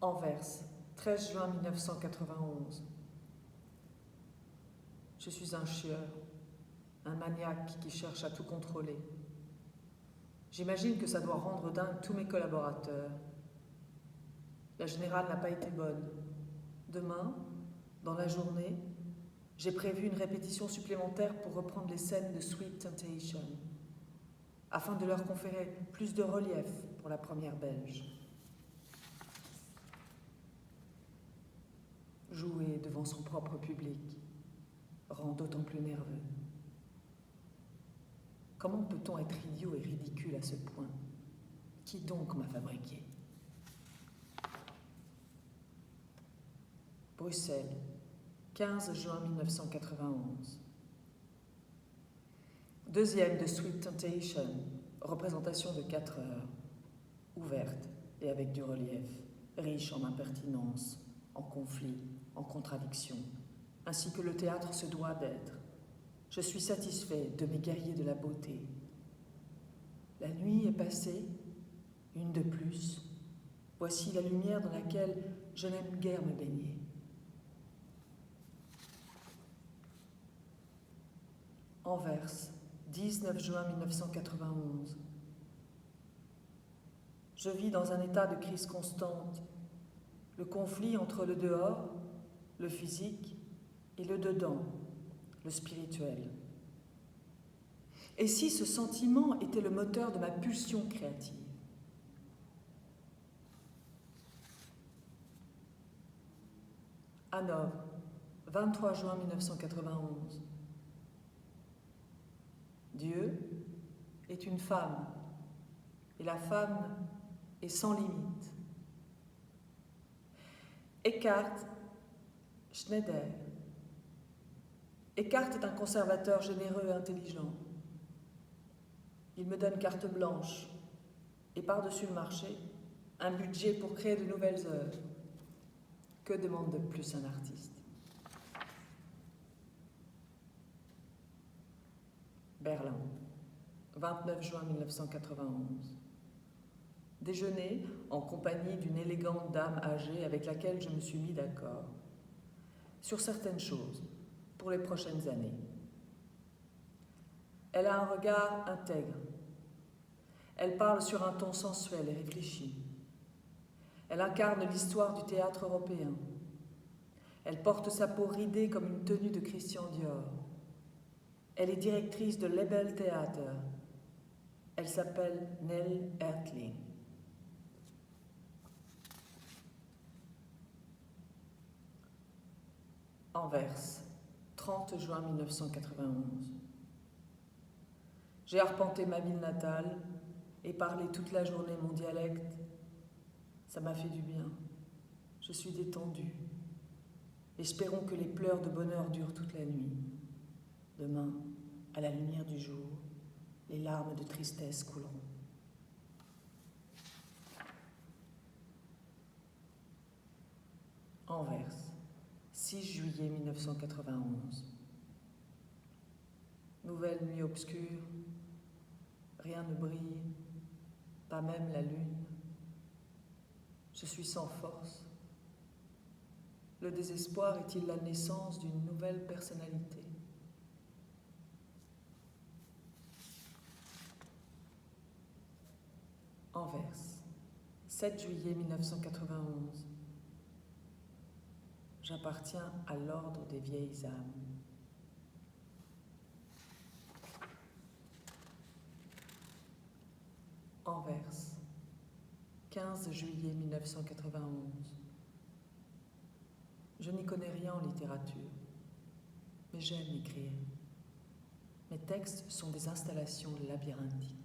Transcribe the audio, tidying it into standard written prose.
Anvers, 13 juin 1991. Je suis un chieur, un maniaque qui cherche à tout contrôler. J'imagine que ça doit rendre dingue tous mes collaborateurs. La générale n'a pas été bonne. Demain, dans la journée, j'ai prévu une répétition supplémentaire pour reprendre les scènes de Sweet Temptation, afin de leur conférer plus de relief pour la première belge. Jouer devant son propre public rend d'autant plus nerveux. Comment peut-on être idiot et ridicule à ce point? Qui donc m'a fabriqué? Bruxelles, 15 juin 1991. Deuxième de Sweet Temptation, représentation de 4 heures, ouverte et avec du relief, riche en impertinence, en conflit, en contradiction, ainsi que le théâtre se doit d'être. Je suis satisfait de mes guerriers de la beauté. La nuit est passée, une de plus. Voici la lumière dans laquelle je n'aime guère me baigner. Anvers, 19 juin 1991. Je vis dans un état de crise constante. Le conflit entre le dehors, le physique, et le dedans, le spirituel. Et si ce sentiment était le moteur de ma pulsion créative? Hanovre, 23 juin 1991. Dieu est une femme, et la femme est sans limite. Eckhard Schneider. Eckhart est un conservateur généreux et intelligent. Il me donne carte blanche et par-dessus le marché, un budget pour créer de nouvelles œuvres. Que demande de plus un artiste? Berlin, 29 juin 1991. Déjeuner en compagnie d'une élégante dame âgée avec laquelle je me suis mis d'accord sur certaines choses pour les prochaines années. Elle a un regard intègre. Elle parle sur un ton sensuel et réfléchi. Elle incarne l'histoire du théâtre européen. Elle porte sa peau ridée comme une tenue de Christian Dior. Elle est directrice de Lebel Theater. Elle s'appelle Nell Ertling. Anvers, 30 juin 1991. J'ai arpenté ma ville natale et parlé toute la journée mon dialecte. Ça m'a fait du bien. Je suis détendue. Espérons que les pleurs de bonheur durent toute la nuit. Demain, à la lumière du jour, les larmes de tristesse couleront. Anvers, 6 juillet 1991. Nouvelle nuit obscure, rien ne brille, pas même la lune. Je suis sans force. Le désespoir est-il la naissance d'une nouvelle personnalité? Anvers, 7 juillet 1991. J'appartiens à l'ordre des vieilles âmes. Anvers, 15 juillet 1991. Je n'y connais rien en littérature, mais j'aime écrire. Mes textes sont des installations labyrinthiques.